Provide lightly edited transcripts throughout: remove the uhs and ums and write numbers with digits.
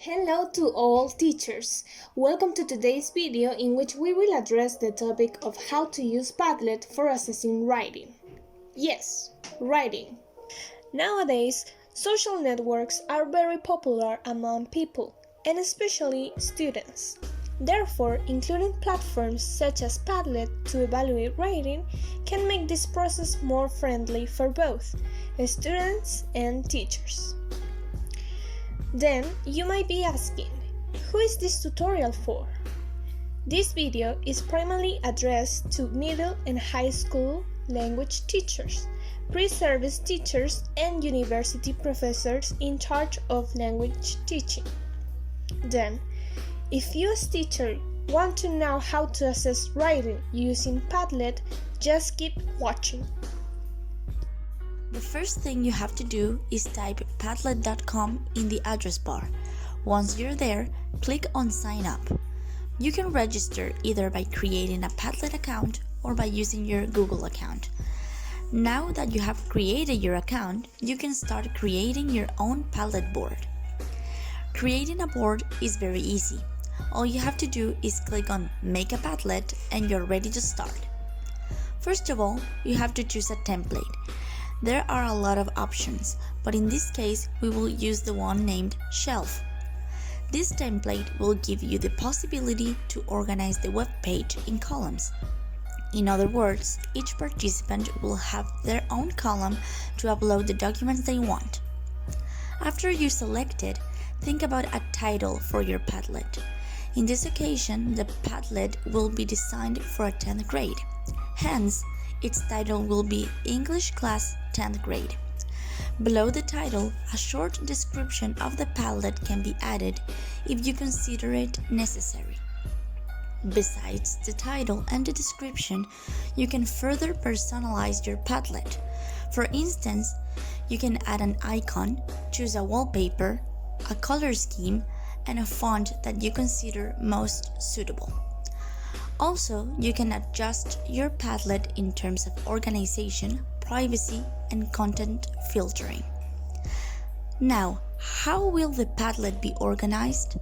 Hello to all teachers. Welcome to today's video in which we will address the topic of how to use Padlet for assessing writing. Yes, writing. Nowadays, social networks are very popular among people, and especially students. Therefore, including platforms such as Padlet to evaluate writing can make this process more friendly for both students and teachers. Then you might be asking, who is this tutorial for? This video is primarily addressed to middle and high school language teachers, pre-service teachers, and university professors in charge of language teaching. Then, if you as teacher want to know how to assess writing using Padlet, just keep watching. The first thing you have to do is type padlet.com in the address bar. Once you're there, click on Sign Up. You can register either by creating a Padlet account or by using your Google account. Now that you have created your account, you can start creating your own Padlet board. Creating a board is very easy. All you have to do is click on Make a Padlet and you're ready to start. First of all, you have to choose a template. There are a lot of options, but in this case, we will use the one named Shelf. This template will give you the possibility to organize the web page in columns. In other words, each participant will have their own column to upload the documents they want. After you select it, think about a title for your Padlet. In this occasion, the Padlet will be designed for a 10th grade. Hence, its title will be English Class 10th Grade. Below the title, a short description of the Padlet can be added if you consider it necessary. Besides the title and the description, you can further personalize your Padlet. For instance, you can add an icon, choose a wallpaper, a color scheme, and a font that you consider most suitable. Also, you can adjust your Padlet in terms of organization, privacy, and content filtering. Now, how will the Padlet be organized?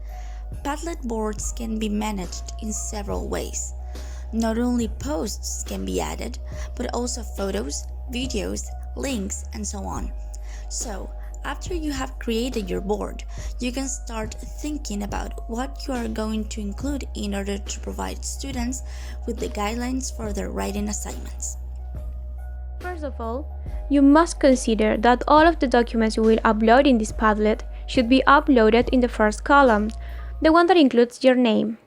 Padlet boards can be managed in several ways. Not only posts can be added, but also photos, videos, links, and so on. So, after you have created your board, you can start thinking about what you are going to include in order to provide students with the guidelines for their writing assignments. First of all, you must consider that all of the documents you will upload in this Padlet should be uploaded in the first column, the one that includes your name.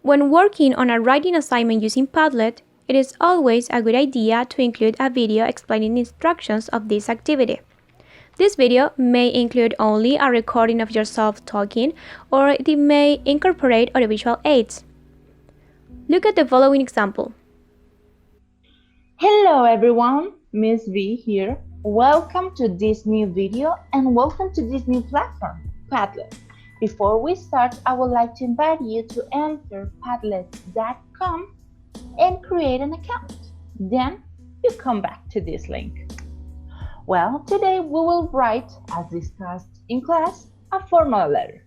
When working on a writing assignment using Padlet, it is always a good idea to include a video explaining the instructions of this activity. This video may include only a recording of yourself talking, or it may incorporate audiovisual aids. Look at the following example. Hello everyone, Miss V here. Welcome to this new video and welcome to this new platform, Padlet. Before we start, I would like to invite you to enter padlet.com and create an account. Then you come back to this link. Well, today we will write, as discussed in class, a formal letter.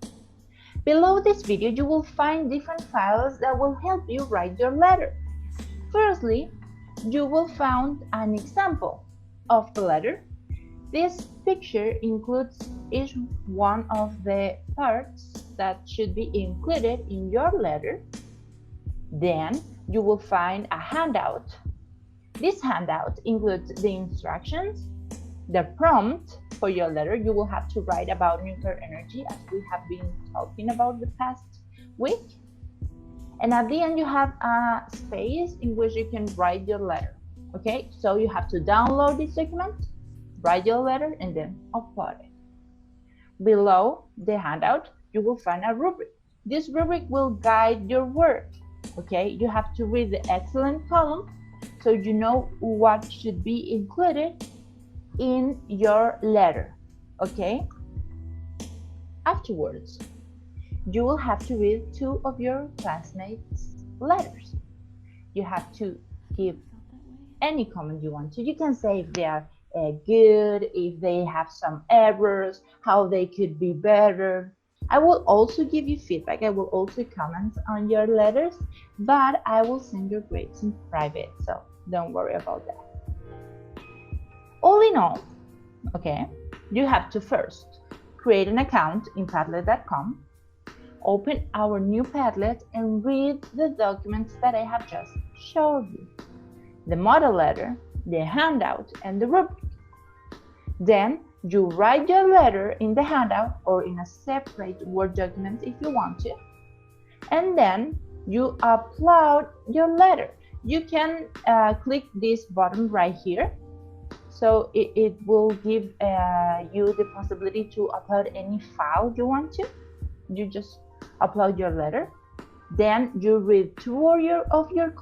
Below this video, you will find different files that will help you write your letter. Firstly, you will find an example of the letter. This picture includes each one of the parts that should be included in your letter. Then you will find a handout. This handout includes the instructions, the prompt for your letter. You will have to write about nuclear energy, as we have been talking about the past week. And at the end, you have a space in which you can write your letter. Okay, so you have to download this document, write your letter, and then upload it. Below the handout, you will find a rubric. This rubric will guide your work. Okay, you have to read the excellent column so you know what should be included in your letter. Okay, afterwards, you will have to read two of your classmates' letters. You have to give any comment you want to. You can say if they are good, if they have some errors, how they could be better. I will also give you feedback. I will also comment on your letters, but I will send your grades in private, so don't worry about that. All in all, okay, you have to first create an account in Padlet.com, open our new Padlet and read the documents that I have just showed you. The model letter, the handout, and the rubric. Then you write your letter in the handout or in a separate Word document if you want to. And then you upload your letter. You can click this button right here. So it will give you the possibility to upload any file you want to. You just upload your letter. Then you read two of your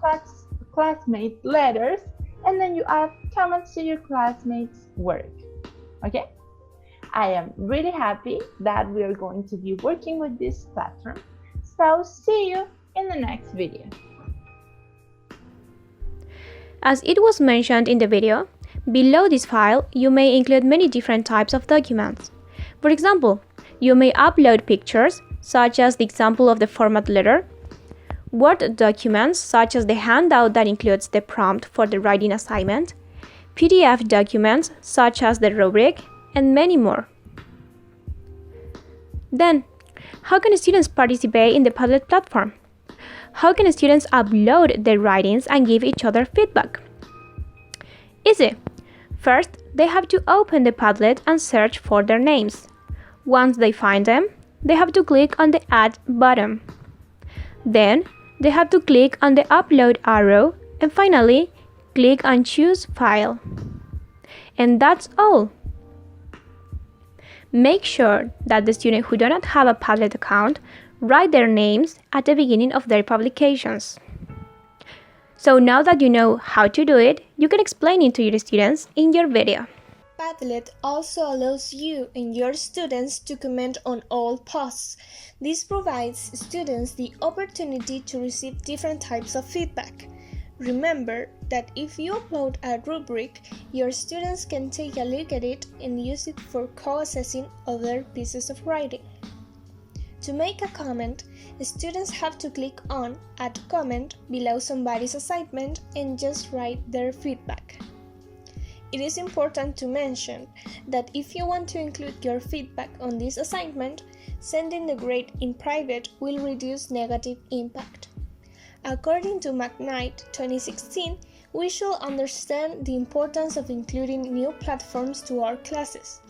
classmate letters, and then you add comments to your classmates' work. Okay? I am really happy that we are going to be working with this platform. So see you in the next video. As it was mentioned in the video, below this file you may include many different types of documents. For example, you may upload pictures, such as the example of the format letter, Word documents, such as the handout that includes the prompt for the writing assignment, PDF documents, such as the rubric, and many more. Then, how can students participate in the Padlet platform? How can students upload their writings and give each other feedback? Easy! First, they have to open the Padlet and search for their names. Once they find them, they have to click on the Add button. Then, they have to click on the Upload arrow and finally, click on Choose File. And that's all! Make sure that the students who do not have a Padlet account write their names at the beginning of their publications. So now that you know how to do it, you can explain it to your students in your video. Padlet also allows you and your students to comment on all posts. This provides students the opportunity to receive different types of feedback. Remember that if you upload a rubric, your students can take a look at it and use it for co-assessing other pieces of writing. To make a comment, students have to click on Add Comment below somebody's assignment and just write their feedback. It is important to mention that if you want to include your feedback on this assignment, sending the grade in private will reduce negative impact. According to McKnight 2016, we should understand the importance of including new platforms to our classes,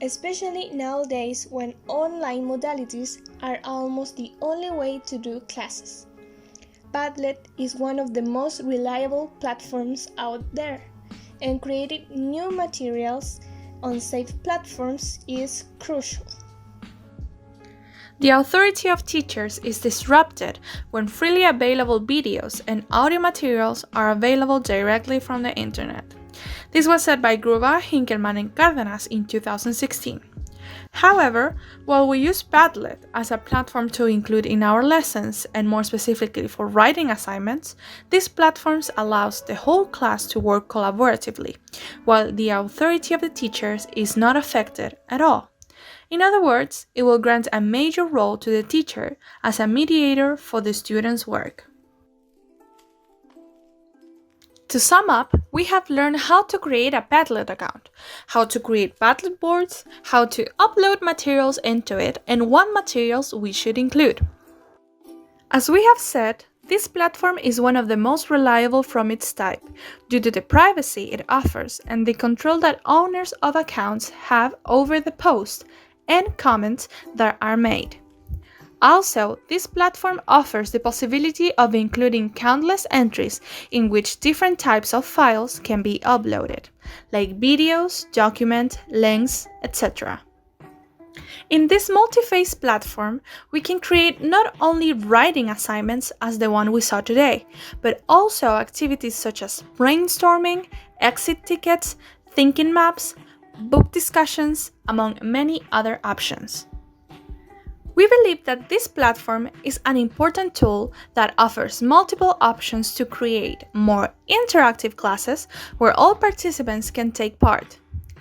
especially nowadays when online modalities are almost the only way to do classes. Padlet is one of the most reliable platforms out there, and creating new materials on safe platforms is crucial. The authority of teachers is disrupted when freely available videos and audio materials are available directly from the internet. This was said by Gruber, Hinkelmann, and Cárdenas in 2016. However, while we use Padlet as a platform to include in our lessons and more specifically for writing assignments, these platforms allows the whole class to work collaboratively, while the authority of the teachers is not affected at all. In other words, it will grant a major role to the teacher as a mediator for the students' work. To sum up, we have learned how to create a Padlet account, how to create Padlet boards, how to upload materials into it, and what materials we should include. As we have said, this platform is one of the most reliable from its type, due to the privacy it offers and the control that owners of accounts have over the posts and comments that are made. Also, this platform offers the possibility of including countless entries in which different types of files can be uploaded, like videos, documents, links, etc. In this multi-phase platform, we can create not only writing assignments as the one we saw today, but also activities such as brainstorming, exit tickets, thinking maps, book discussions, among many other options. We believe that this platform is an important tool that offers multiple options to create more interactive classes where all participants can take part.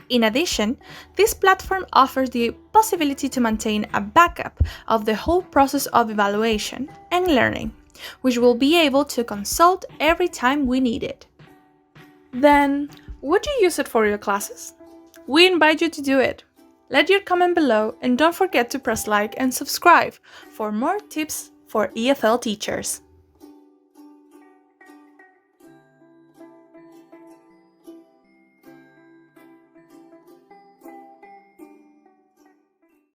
In addition, this platform offers the possibility to maintain a backup of the whole process of evaluation and learning, which we'll be able to consult every time we need it. Then, would you use it for your classes? We invite you to do it. Let your comment below and don't forget to press like and subscribe for more tips for EFL teachers.